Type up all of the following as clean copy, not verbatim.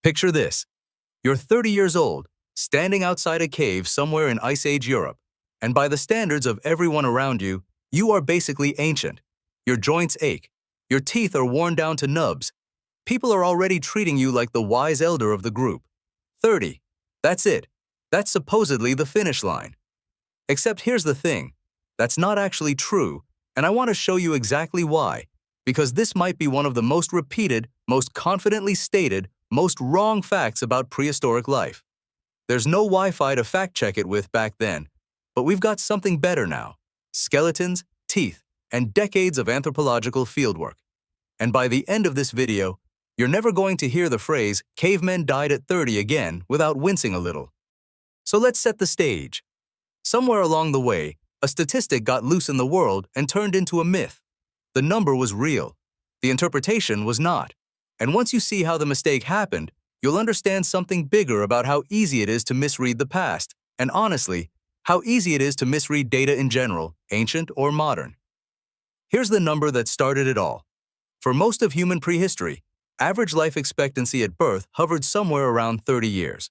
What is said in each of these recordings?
Picture this. You're 30 years old, standing outside a cave somewhere in Ice Age Europe, and by the standards of everyone around you, you are basically ancient. Your joints ache. Your teeth are worn down to nubs. People are already treating you like the wise elder of the group. 30. That's it. That's supposedly the finish line. Except here's the thing. That's not actually true, and I want to show you exactly why, because this might be one of the most repeated, most confidently stated, most wrong facts about prehistoric life. There's no Wi-Fi to fact-check it with back then, but we've got something better now. Skeletons, teeth, and decades of anthropological fieldwork. And by the end of this video, you're never going to hear the phrase, cavemen died at 30 again, without wincing a little. So let's set the stage. Somewhere along the way, a statistic got loose in the world and turned into a myth. The number was real. The interpretation was not. And once you see how the mistake happened, you'll understand something bigger about how easy it is to misread the past, and honestly, how easy it is to misread data in general, ancient or modern. Here's the number that started it all. For most of human prehistory, average life expectancy at birth hovered somewhere around 30 years.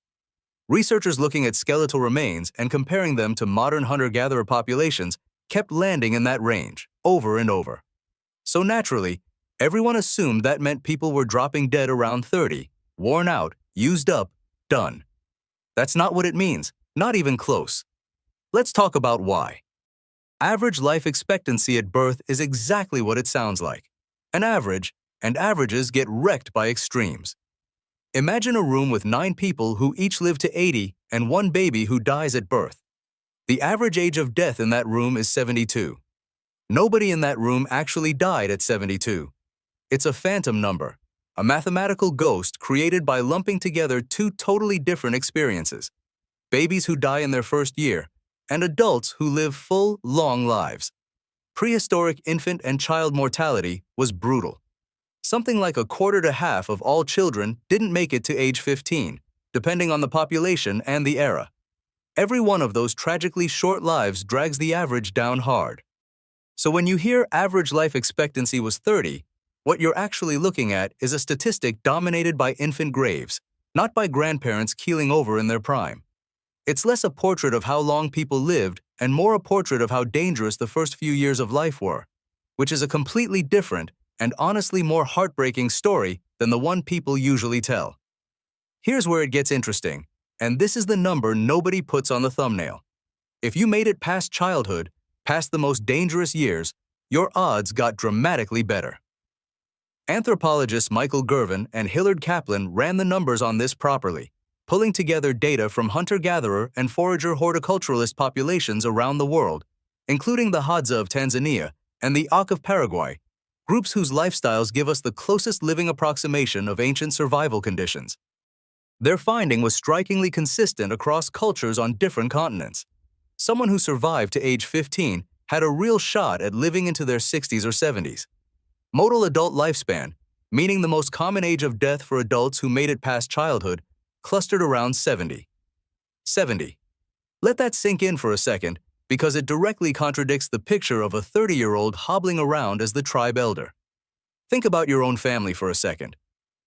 Researchers looking at skeletal remains and comparing them to modern hunter-gatherer populations kept landing in that range, over and over. So naturally, everyone assumed that meant people were dropping dead around 30, worn out, used up, done. That's not what it means, not even close. Let's talk about why. Average life expectancy at birth is exactly what it sounds like. An average, and averages get wrecked by extremes. Imagine a room with 9 people who each live to 80 and 1 baby who dies at birth. The average age of death in that room is 72. Nobody in that room actually died at 72. It's a phantom number, a mathematical ghost created by lumping together 2 totally different experiences: babies who die in their first year, and adults who live full, long lives. Prehistoric infant and child mortality was brutal. Something like a quarter to half of all children didn't make it to age 15, depending on the population and the era. Every one of those tragically short lives drags the average down hard. So when you hear average life expectancy was 30, what you're actually looking at is a statistic dominated by infant graves, not by grandparents keeling over in their prime. It's less a portrait of how long people lived and more a portrait of how dangerous the first few years of life were, which is a completely different and honestly more heartbreaking story than the one people usually tell. Here's where it gets interesting, and this is the number nobody puts on the thumbnail. If you made it past childhood, past the most dangerous years, your odds got dramatically better. Anthropologists Michael Gurven and Hillard Kaplan ran the numbers on this properly, pulling together data from hunter-gatherer and forager-horticulturalist populations around the world, including the Hadza of Tanzania and the Ache of Paraguay, groups whose lifestyles give us the closest living approximation of ancient survival conditions. Their finding was strikingly consistent across cultures on different continents. Someone who survived to age 15 had a real shot at living into their 60s or 70s. Modal adult lifespan, meaning the most common age of death for adults who made it past childhood, clustered around 70. 70. Let that sink in for a second, because it directly contradicts the picture of a 30-year-old hobbling around as the tribe elder. Think about your own family for a second.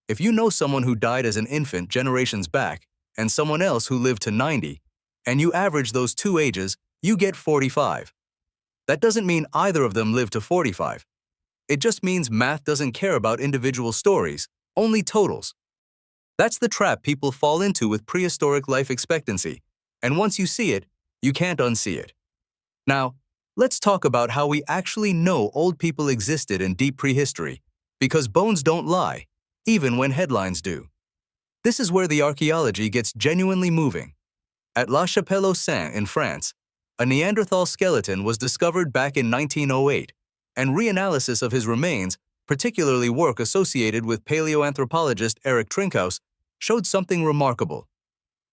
If you know someone who died as an infant generations back, and someone else who lived to 90, and you average those 2 ages, you get 45. That doesn't mean either of them lived to 45. It just means math doesn't care about individual stories, only totals. That's the trap people fall into with prehistoric life expectancy, and once you see it, you can't unsee it. Now, let's talk about how we actually know old people existed in deep prehistory, because bones don't lie, even when headlines do. This is where the archaeology gets genuinely moving. At La Chapelle-aux-Saints in France, a Neanderthal skeleton was discovered back in 1908, and reanalysis of his remains, particularly work associated with paleoanthropologist Erich Trinkhaus, showed something remarkable.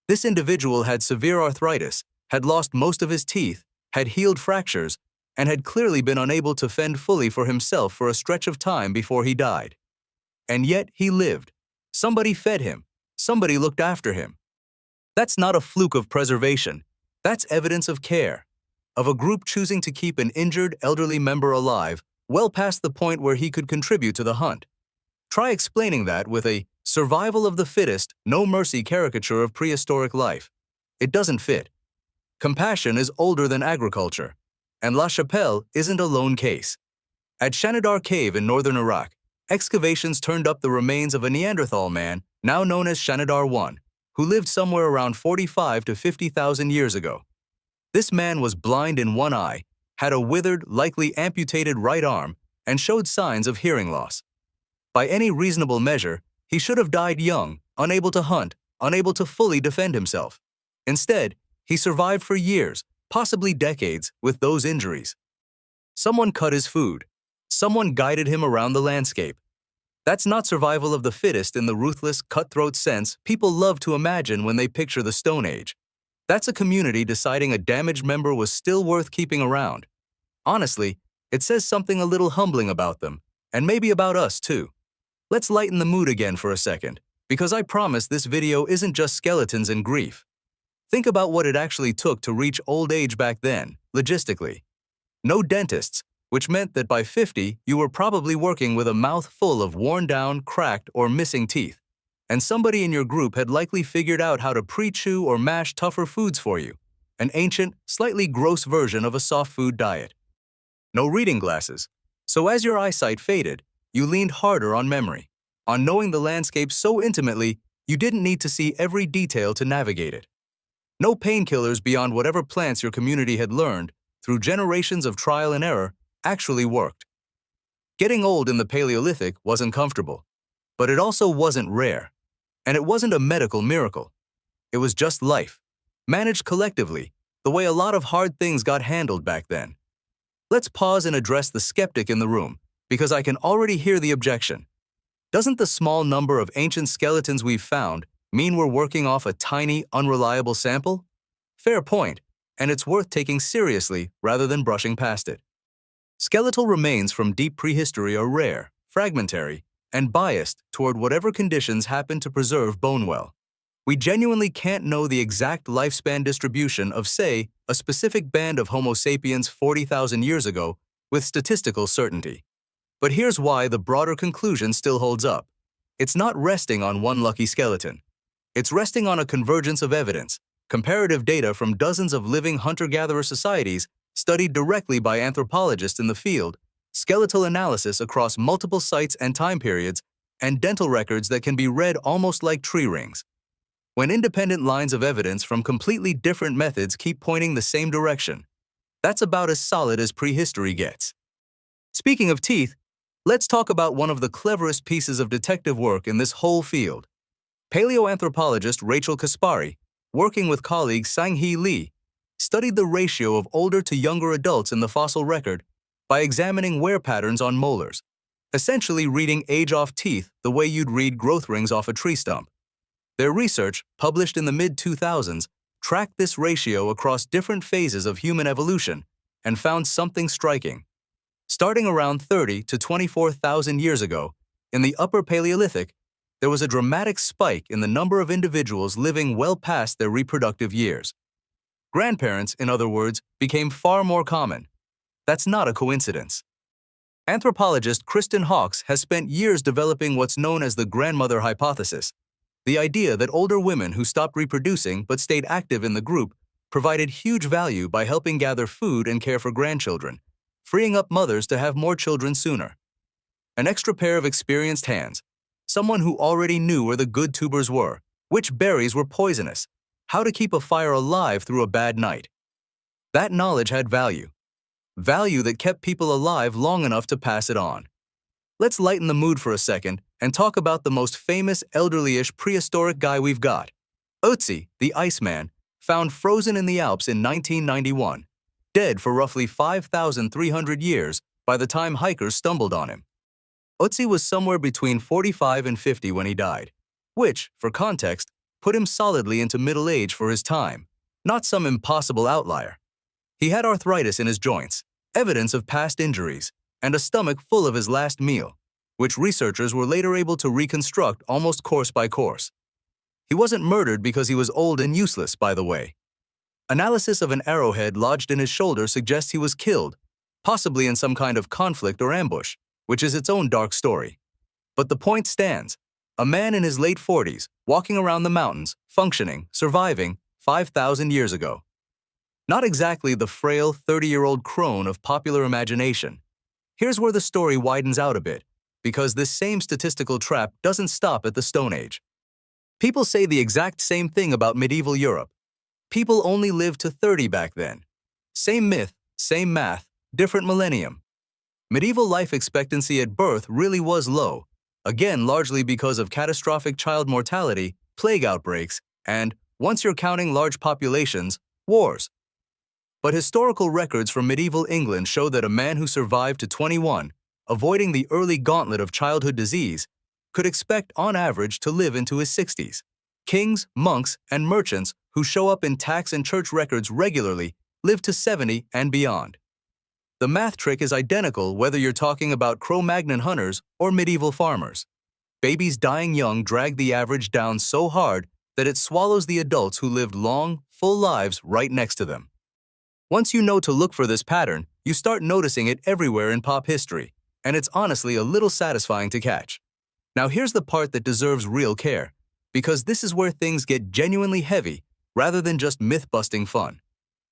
This individual had severe arthritis, had lost most of his teeth, had healed fractures, and had clearly been unable to fend fully for himself for a stretch of time before he died. And yet he lived. Somebody fed him. Somebody looked after him. That's not a fluke of preservation. That's evidence of care, of a group choosing to keep an injured elderly member alive well past the point where he could contribute to the hunt. Try explaining that with a Survival of the fittest, no mercy caricature of prehistoric life. It doesn't fit. Compassion is older than agriculture, and La Chapelle isn't a lone case. At Shanidar Cave in northern Iraq, excavations turned up the remains of a Neanderthal man, now known as Shanidar I, who lived somewhere around 45 to 50,000 years ago. This man was blind in one eye, had a withered, likely amputated right arm, and showed signs of hearing loss. By any reasonable measure, he should have died young, unable to hunt, unable to fully defend himself. Instead, he survived for years, possibly decades, with those injuries. Someone cut his food. Someone guided him around the landscape. That's not survival of the fittest in the ruthless, cutthroat sense people love to imagine when they picture the Stone Age. That's a community deciding a damaged member was still worth keeping around. Honestly, it says something a little humbling about them, and maybe about us too. Let's lighten the mood again for a second, because I promise this video isn't just skeletons and grief. Think about what it actually took to reach old age back then, logistically. No dentists, which meant that by 50 you were probably working with a mouth full of worn down, cracked, or missing teeth, and somebody in your group had likely figured out how to pre-chew or mash tougher foods for you, an ancient, slightly gross version of a soft food diet. No reading glasses, so as your eyesight faded, you leaned harder on memory, on knowing the landscape so intimately you didn't need to see every detail to navigate it. No painkillers beyond whatever plants your community had learned, through generations of trial and error, actually worked. Getting old in the Paleolithic wasn't comfortable, but it also wasn't rare. And it wasn't a medical miracle. It was just life, managed collectively, the way a lot of hard things got handled back then. Let's pause and address the skeptic in the room, because I can already hear the objection. Doesn't the small number of ancient skeletons we've found mean we're working off a tiny, unreliable sample? Fair point, and it's worth taking seriously rather than brushing past it. Skeletal remains from deep prehistory are rare, fragmentary, and biased toward whatever conditions happen to preserve bone well. We genuinely can't know the exact lifespan distribution of, say, a specific band of Homo sapiens 40,000 years ago with statistical certainty. But here's why the broader conclusion still holds up. It's not resting on one lucky skeleton. It's resting on a convergence of evidence, comparative data from dozens of living hunter-gatherer societies studied directly by anthropologists in the field, skeletal analysis across multiple sites and time periods, and dental records that can be read almost like tree rings. When independent lines of evidence from completely different methods keep pointing the same direction, that's about as solid as prehistory gets. Speaking of teeth, let's talk about one of the cleverest pieces of detective work in this whole field. Paleoanthropologist Rachel Caspari, working with colleague Sang-Hee Lee, studied the ratio of older to younger adults in the fossil record by examining wear patterns on molars, essentially reading age off teeth the way you'd read growth rings off a tree stump. Their research, published in the mid-2000s, tracked this ratio across different phases of human evolution and found something striking. Starting around 30 to 24,000 years ago, in the Upper Paleolithic, there was a dramatic spike in the number of individuals living well past their reproductive years. Grandparents, in other words, became far more common. That's not a coincidence. Anthropologist Kristen Hawkes has spent years developing what's known as the grandmother hypothesis, the idea that older women who stopped reproducing but stayed active in the group provided huge value by helping gather food and care for grandchildren, freeing up mothers to have more children sooner. An extra pair of experienced hands, someone who already knew where the good tubers were, which berries were poisonous, how to keep a fire alive through a bad night. That knowledge had value. Value that kept people alive long enough to pass it on. Let's lighten the mood for a second and talk about the most famous elderly-ish prehistoric guy we've got. Ötzi the Iceman, found frozen in the Alps in 1991, dead for roughly 5,300 years by the time hikers stumbled on him. Ötzi was somewhere between 45 and 50 when he died, which, for context, put him solidly into middle age for his time, not some impossible outlier. He had arthritis in his joints, evidence of past injuries, and a stomach full of his last meal, which researchers were later able to reconstruct almost course by course. He wasn't murdered because he was old and useless, by the way. Analysis of an arrowhead lodged in his shoulder suggests he was killed, possibly in some kind of conflict or ambush, which is its own dark story. But the point stands. A man in his late 40s, walking around the mountains, functioning, surviving 5,000 years ago. Not exactly the frail 30-year-old crone of popular imagination. Here's where the story widens out a bit, because this same statistical trap doesn't stop at the Stone Age. People say the exact same thing about medieval Europe. People only lived to 30 back then. Same myth, same math, different millennium. Medieval life expectancy at birth really was low, again largely because of catastrophic child mortality, plague outbreaks, and, once you're counting large populations, wars. But historical records from medieval England show that a man who survived to 21, avoiding the early gauntlet of childhood disease, could expect on average to live into his 60s. Kings, monks, and merchants who show up in tax and church records regularly live to 70 and beyond. The math trick is identical whether you're talking about Cro-Magnon hunters or medieval farmers. Babies dying young drag the average down so hard that it swallows the adults who lived long, full lives right next to them. Once you know to look for this pattern, you start noticing it everywhere in pop history, and it's honestly a little satisfying to catch. Now here's the part that deserves real care, because this is where things get genuinely heavy rather than just myth-busting fun.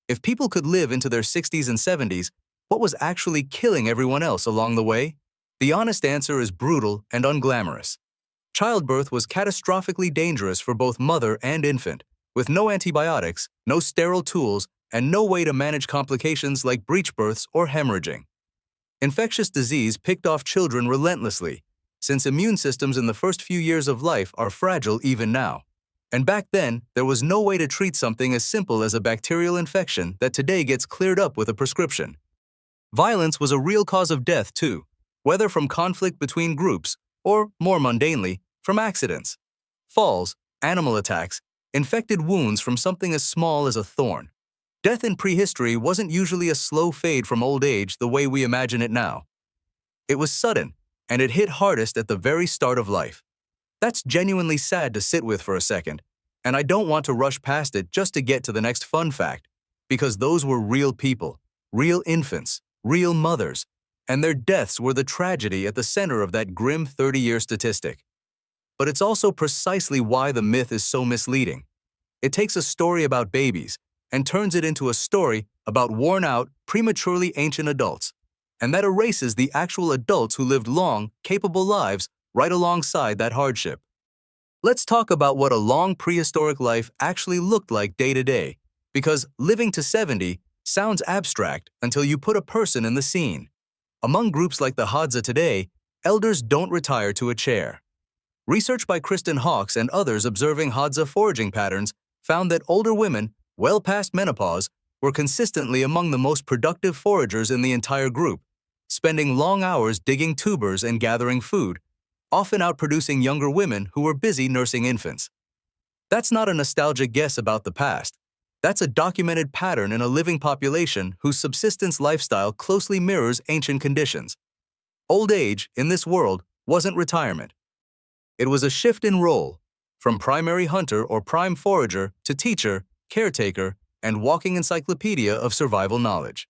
If people could live into their 60s and 70s, what was actually killing everyone else along the way? The honest answer is brutal and unglamorous. Childbirth was catastrophically dangerous for both mother and infant, with no antibiotics, no sterile tools, and no way to manage complications like breech births or hemorrhaging. Infectious disease picked off children relentlessly, since immune systems in the first few years of life are fragile even now. And back then, there was no way to treat something as simple as a bacterial infection that today gets cleared up with a prescription. Violence was a real cause of death too, whether from conflict between groups or, more mundanely, from accidents. Falls, animal attacks, infected wounds from something as small as a thorn. Death in prehistory wasn't usually a slow fade from old age the way we imagine it now. It was sudden, and it hit hardest at the very start of life. That's genuinely sad to sit with for a second, and I don't want to rush past it just to get to the next fun fact, because those were real people, real infants, real mothers, and their deaths were the tragedy at the center of that grim 30-year statistic. But it's also precisely why the myth is so misleading. It takes a story about babies and turns it into a story about worn-out, prematurely ancient adults, and that erases the actual adults who lived long, capable lives right alongside that hardship. Let's talk about what a long prehistoric life actually looked like day to day, because living to 70 sounds abstract until you put a person in the scene. Among groups like the Hadza today, elders don't retire to a chair. Research by Kristen Hawkes and others observing Hadza foraging patterns found that older women, well past menopause, were consistently among the most productive foragers in the entire group, spending long hours digging tubers and gathering food, often outproducing younger women who were busy nursing infants. That's not a nostalgic guess about the past. That's a documented pattern in a living population whose subsistence lifestyle closely mirrors ancient conditions. Old age, in this world, wasn't retirement. It was a shift in role, from primary hunter or prime forager to teacher, caretaker, and walking encyclopedia of survival knowledge.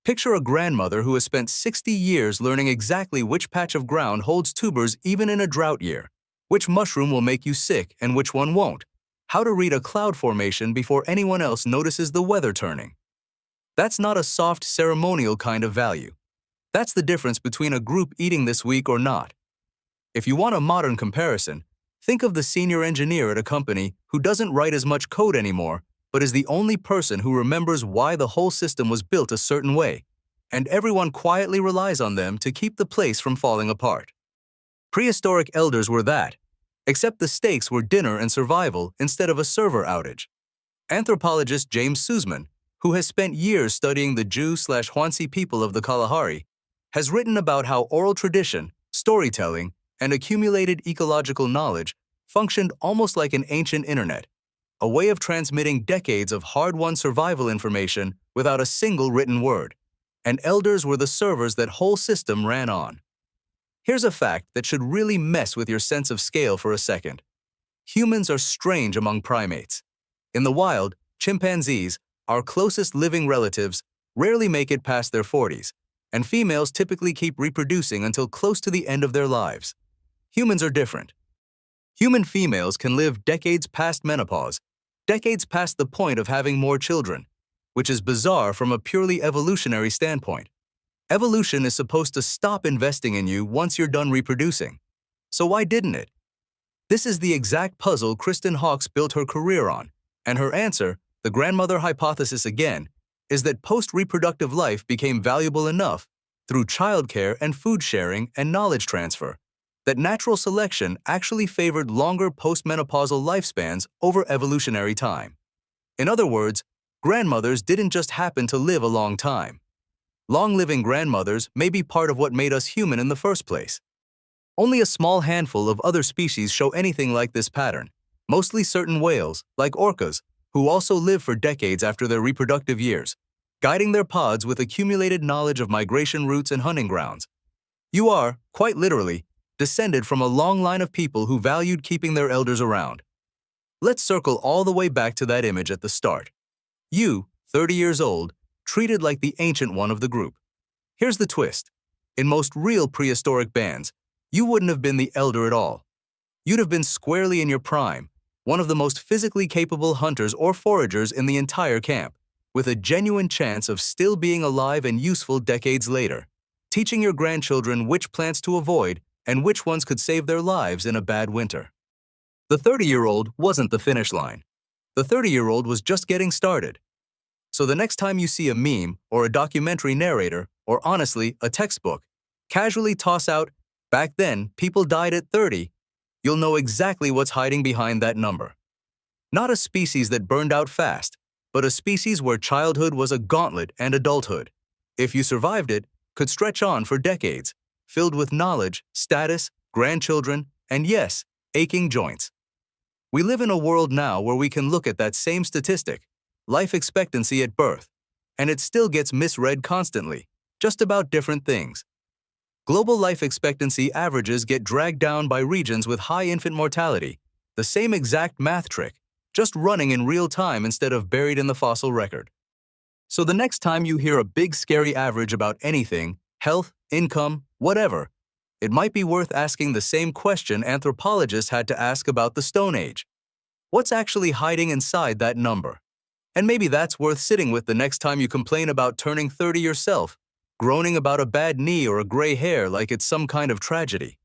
Picture a grandmother who has spent 60 years learning exactly which patch of ground holds tubers even in a drought year, which mushroom will make you sick and which one won't, how to read a cloud formation before anyone else notices the weather turning. That's not a soft, ceremonial kind of value. That's the difference between a group eating this week or not. If you want a modern comparison, think of the senior engineer at a company who doesn't write as much code anymore, but is the only person who remembers why the whole system was built a certain way, and everyone quietly relies on them to keep the place from falling apart. Prehistoric elders were that, except the stakes were dinner and survival instead of a server outage. Anthropologist James Suzman, who has spent years studying the Ju/hoansi people of the Kalahari, has written about how oral tradition, storytelling, and accumulated ecological knowledge functioned almost like an ancient internet, a way of transmitting decades of hard-won survival information without a single written word, and elders were the servers that whole system ran on. Here's a fact that should really mess with your sense of scale for a second. Humans are strange among primates. In the wild, chimpanzees, our closest living relatives, rarely make it past their 40s, and females typically keep reproducing until close to the end of their lives. Humans are different. Human females can live decades past menopause, decades past the point of having more children, which is bizarre from a purely evolutionary standpoint. Evolution is supposed to stop investing in you once you're done reproducing. So why didn't it? This is the exact puzzle Kristen Hawkes built her career on, and her answer, the grandmother hypothesis again, is that post-reproductive life became valuable enough through childcare and food sharing and knowledge transfer that natural selection actually favored longer postmenopausal lifespans over evolutionary time. In other words, grandmothers didn't just happen to live a long time. Long-living grandmothers may be part of what made us human in the first place. Only a small handful of other species show anything like this pattern, mostly certain whales, like orcas, who also live for decades after their reproductive years, guiding their pods with accumulated knowledge of migration routes and hunting grounds. You are, quite literally, descended from a long line of people who valued keeping their elders around. Let's circle all the way back to that image at the start. You, 30 years old, treated like the ancient one of the group. Here's the twist. In most real prehistoric bands, you wouldn't have been the elder at all. You'd have been squarely in your prime, one of the most physically capable hunters or foragers in the entire camp, with a genuine chance of still being alive and useful decades later, teaching your grandchildren which plants to avoid and which ones could save their lives in a bad winter. The 30-year-old wasn't the finish line. The 30-year-old was just getting started. So the next time you see a meme or a documentary narrator, or honestly, a textbook, casually toss out, "Back then, people died at 30, you'll know exactly what's hiding behind that number. Not a species that burned out fast, but a species where childhood was a gauntlet and adulthood, if you survived it, could stretch on for decades, filled with knowledge, status, grandchildren, and yes, aching joints. We live in a world now where we can look at that same statistic, life expectancy at birth, and it still gets misread constantly, just about different things. Global life expectancy averages get dragged down by regions with high infant mortality, the same exact math trick, just running in real time instead of buried in the fossil record. So the next time you hear a big scary average about anything, health, income, whatever, it might be worth asking the same question anthropologists had to ask about the Stone Age. What's actually hiding inside that number? And maybe that's worth sitting with the next time you complain about turning 30 yourself, groaning about a bad knee or a gray hair like it's some kind of tragedy.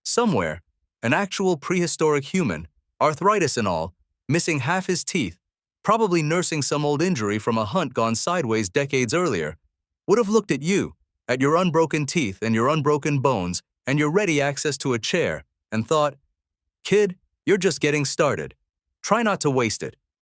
Somewhere, an actual prehistoric human, arthritis and all, missing half his teeth, probably nursing some old injury from a hunt gone sideways decades earlier, would have looked at you, at your unbroken teeth and your unbroken bones and your ready access to a chair, and thought, "Kid, you're just getting started. Try not to waste it."